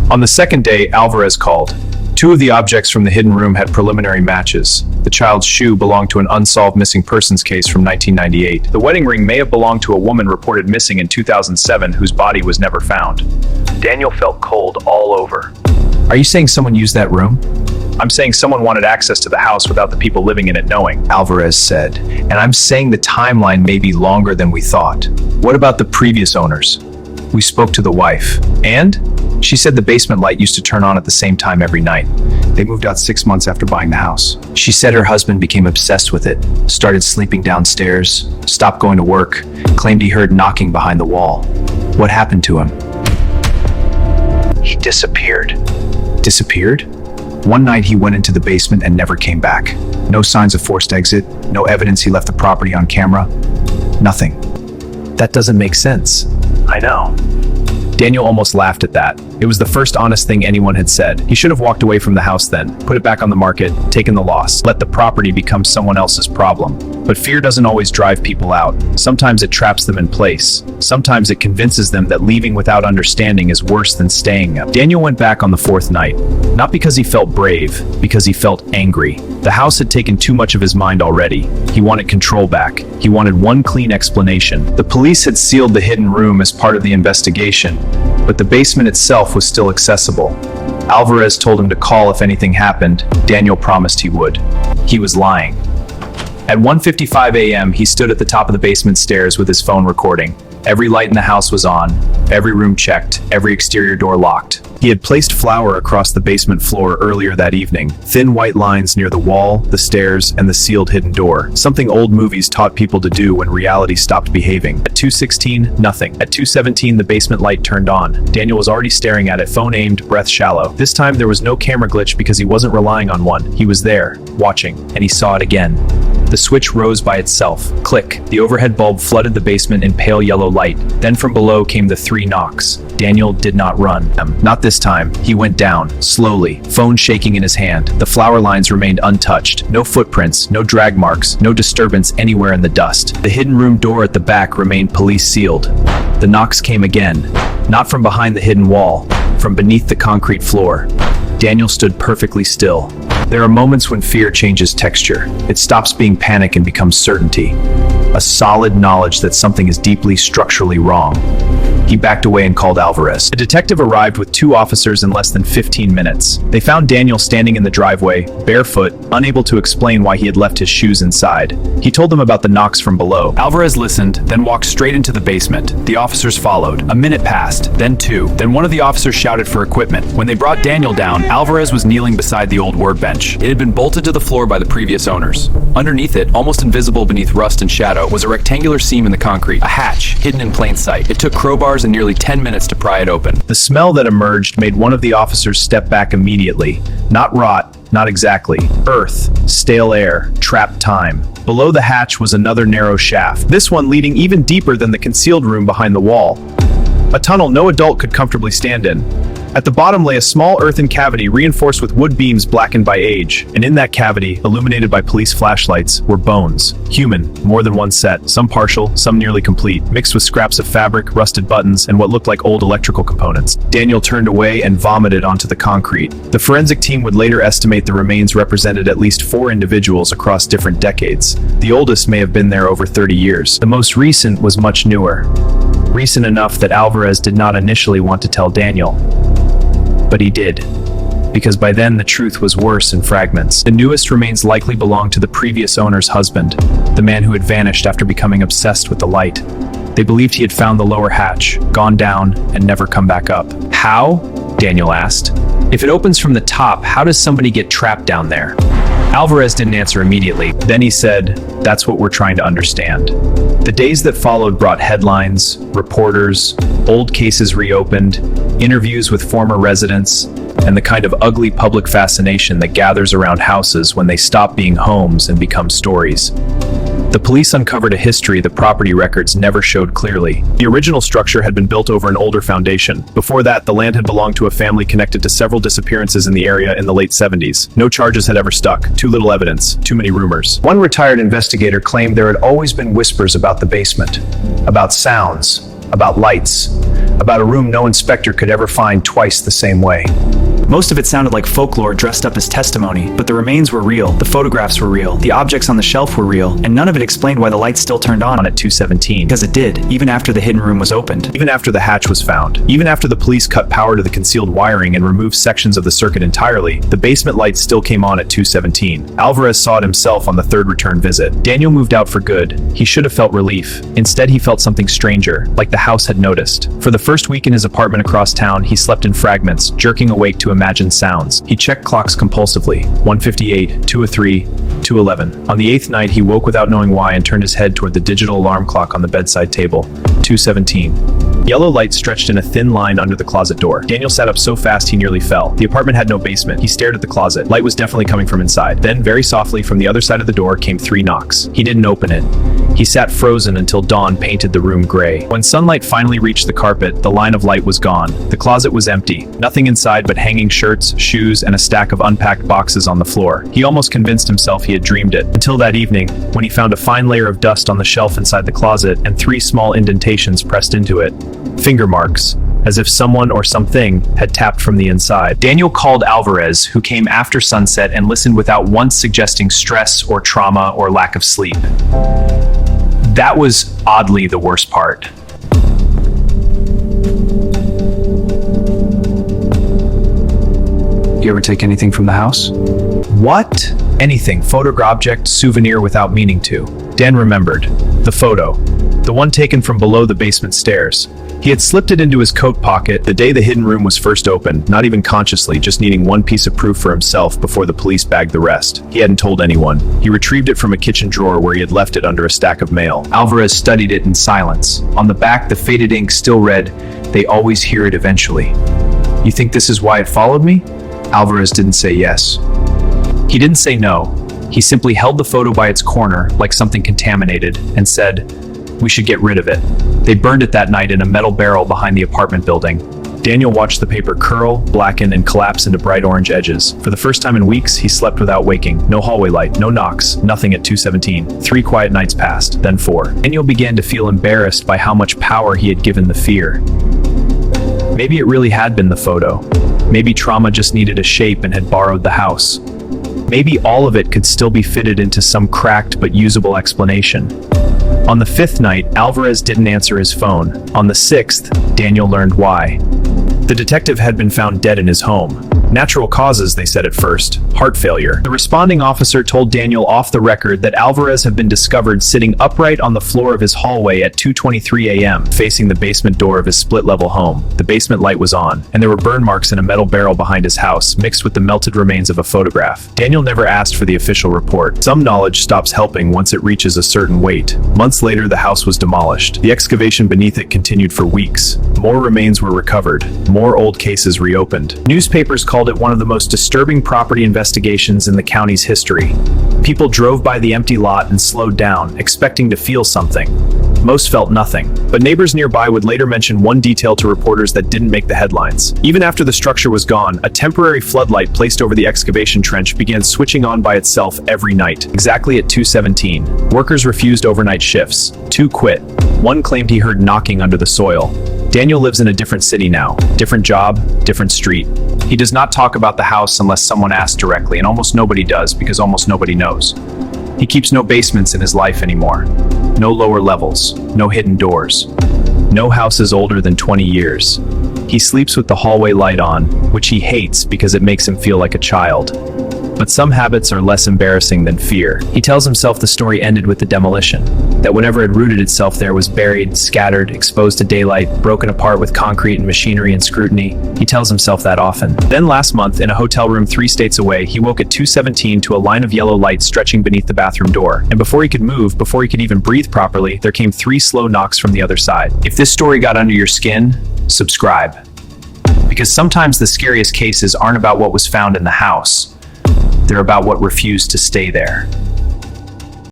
On the second day, Alvarez called. Two of the objects from the hidden room had preliminary matches. The child's shoe belonged to an unsolved missing persons case from 1998. The wedding ring may have belonged to a woman reported missing in 2007 whose body was never found. Daniel felt cold all over. Are you saying someone used that room? I'm saying someone wanted access to the house without the people living in it knowing, Alvarez said. And I'm saying the timeline may be longer than we thought. What about the previous owners? We spoke to the wife. And? She said the basement light used to turn on at the same time every night. They moved out 6 months after buying the house. She said her husband became obsessed with it, started sleeping downstairs, stopped going to work, claimed he heard knocking behind the wall. What happened to him? He disappeared. Disappeared? One night he went into the basement and never came back. No signs of forced exit, no evidence he left the property on camera. Nothing. That doesn't make sense. I know. Daniel almost laughed at that. It was the first honest thing anyone had said. He should have walked away from the house then, put it back on the market, taken the loss, let the property become someone else's problem. But fear doesn't always drive people out. Sometimes it traps them in place. Sometimes it convinces them that leaving without understanding is worse than staying. Daniel went back on the fourth night. Not because he felt brave, because he felt angry. The house had taken too much of his mind already. He wanted control back. He wanted one clean explanation. The police had sealed the hidden room as part of the investigation, but the basement itself was still accessible. Alvarez told him to call if anything happened. Daniel promised he would. He was lying. At 1:55 a.m., he stood at the top of the basement stairs with his phone recording. Every light in the house was on, every room checked, every exterior door locked. He had placed flour across the basement floor earlier that evening, thin white lines near the wall, the stairs, and the sealed hidden door, something old movies taught people to do when reality stopped behaving. At 2:16, nothing. At 2:17, the basement light turned on. Daniel was already staring at it, phone aimed, breath shallow. This time there was no camera glitch because he wasn't relying on one. He was there, watching, and he saw it again. The switch rose by itself. Click. The overhead bulb flooded the basement in pale yellow light. Then from below came the 3 knocks. Daniel did not run. Not this time. He went down, slowly, phone shaking in his hand. The flower lines remained untouched. No footprints, no drag marks, no disturbance anywhere in the dust. The hidden room door at the back remained police sealed. The knocks came again. Not from behind the hidden wall, from beneath the concrete floor. Daniel stood perfectly still. There are moments when fear changes texture. It stops being panic and becomes certainty. A solid knowledge that something is deeply structurally wrong. He backed away and called Alvarez. A detective arrived with 2 officers in less than 15 minutes. They found Daniel standing in the driveway, barefoot, unable to explain why he had left his shoes inside. He told them about the knocks from below. Alvarez listened, then walked straight into the basement. The officers followed. A minute passed, then 2. Then one of the officers shouted for equipment. When they brought Daniel down, Alvarez was kneeling beside the old workbench. It had been bolted to the floor by the previous owners. Underneath it, almost invisible beneath rust and shadow, was a rectangular seam in the concrete, a hatch, hidden in plain sight. It took crowbars and nearly 10 minutes to pry it open. The smell that emerged made one of the officers step back immediately. Not rot, not exactly. Earth, stale air, trapped time. Below the hatch was another narrow shaft, this one leading even deeper than the concealed room behind the wall. A tunnel no adult could comfortably stand in. At the bottom lay a small earthen cavity reinforced with wood beams blackened by age, and in that cavity, illuminated by police flashlights, were bones. Human, more than one set, some partial, some nearly complete, mixed with scraps of fabric, rusted buttons, and what looked like old electrical components. Daniel turned away and vomited onto the concrete. The forensic team would later estimate the remains represented at least 4 individuals across different decades. The oldest may have been there over 30 years. The most recent was much newer. Recent enough that Alvarez did not initially want to tell Daniel. But he did, because by then the truth was worse in fragments. The newest remains likely belonged to the previous owner's husband, the man who had vanished after becoming obsessed with the light. They believed he had found the lower hatch, gone down, and never come back up. How? Daniel asked. If it opens from the top, how does somebody get trapped down there? Alvarez didn't answer immediately. Then he said, "That's what we're trying to understand." The days that followed brought headlines, reporters, old cases reopened, interviews with former residents, and the kind of ugly public fascination that gathers around houses when they stop being homes and become stories. The police uncovered a history the property records never showed clearly. The original structure had been built over an older foundation. Before that, the land had belonged to a family connected to several disappearances in the area in the late 70s. No charges had ever stuck. Too little evidence. Too many rumors. One retired investigator claimed there had always been whispers about the basement. About sounds. about lights, about a room no inspector could ever find twice the same way. Most of it sounded like folklore dressed up as testimony, but the remains were real, the photographs were real, the objects on the shelf were real, and none of it explained why the lights still turned on At 217. because it did, even after the hidden room was opened. Even after the hatch was found, even after the police cut power to the concealed wiring and removed sections of the circuit entirely, the basement lights still came on at 217. Alvarez saw it himself on the third return visit. Daniel moved out for good. He should have felt relief. Instead, he felt something stranger, like the house had noticed. For the first week in his apartment across town, he slept in fragments, jerking awake to imagine sounds. He checked clocks compulsively. 1:58, 2:03, 2:11. On the eighth night, he woke without knowing why and turned his head toward the digital alarm clock on the bedside table. 2:17. Yellow light stretched in a thin line under the closet door. Daniel sat up so fast he nearly fell. The apartment had no basement. He stared at the closet. Light was definitely coming from inside. Then, very softly, from the other side of the door came 3 knocks. He didn't open it. He sat frozen until dawn painted the room gray. When sunlight finally reached the carpet, the line of light was gone. The closet was empty. Nothing inside but hanging shirts, shoes, and a stack of unpacked boxes on the floor. He almost convinced himself he had dreamed it. Until that evening, when he found a fine layer of dust on the shelf inside the closet and 3 small indentations pressed into it. Finger marks, as if someone or something had tapped from the inside. Daniel called Alvarez, who came after sunset and listened without once suggesting stress or trauma or lack of sleep. That was oddly the worst part. You ever take anything from the house? What? Anything, photo, object, souvenir without meaning to. Dan remembered. The photo. The one taken from below the basement stairs. He had slipped it into his coat pocket the day the hidden room was first opened, not even consciously, just needing one piece of proof for himself before the police bagged the rest. He hadn't told anyone. He retrieved it from a kitchen drawer where he had left it under a stack of mail. Alvarez studied it in silence. On the back, the faded ink still read, "They always hear it eventually." "You think this is why it followed me?" Alvarez didn't say yes. He didn't say no. He simply held the photo by its corner, like something contaminated, and said, "We should get rid of it." They burned it that night in a metal barrel behind the apartment building. Daniel watched the paper curl, blacken, and collapse into bright orange edges. For the first time in weeks, he slept without waking. No hallway light, no knocks, nothing at 2:17. 3 quiet nights passed, then 4. Daniel began to feel embarrassed by how much power he had given the fear. Maybe it really had been the photo. Maybe trauma just needed a shape and had borrowed the house. Maybe all of it could still be fitted into some cracked but usable explanation. On the 5th night, Alvarez didn't answer his phone. On the 6th, Daniel learned why. The detective had been found dead in his home. Natural causes, they said at first. Heart failure. The responding officer told Daniel off the record that Alvarez had been discovered sitting upright on the floor of his hallway at 2:23 a.m., facing the basement door of his split-level home. The basement light was on, and there were burn marks in a metal barrel behind his house, mixed with the melted remains of a photograph. Daniel never asked for the official report. Some knowledge stops helping once it reaches a certain weight. Months later, the house was demolished. The excavation beneath it continued for weeks. More remains were recovered. More old cases reopened. Newspapers called it one of the most disturbing property investigations in the county's history. People drove by the empty lot and slowed down, expecting to feel something. Most felt nothing, but neighbors nearby would later mention one detail to reporters that didn't make the headlines. Even after the structure was gone, a temporary floodlight placed over the excavation trench began switching on by itself every night, exactly at 2:17. Workers refused overnight shifts. 2 quit. One claimed he heard knocking under the soil. Daniel lives in a different city now. Different job, different street. He does not talk about the house unless someone asks directly, and almost nobody does because almost nobody knows. He keeps no basements in his life anymore. No lower levels. No hidden doors. No houses older than 20 years. He sleeps with the hallway light on, which he hates because it makes him feel like a child. But some habits are less embarrassing than fear. He tells himself the story ended with the demolition, that whatever had rooted itself there was buried, scattered, exposed to daylight, broken apart with concrete and machinery and scrutiny. He tells himself that often. Then last month, in a hotel room 3 states away, he woke at 2:17 to a line of yellow light stretching beneath the bathroom door. And before he could move, before he could even breathe properly, there came 3 slow knocks from the other side. If this story got under your skin, subscribe. Because sometimes the scariest cases aren't about what was found in the house. They're about what refused to stay there.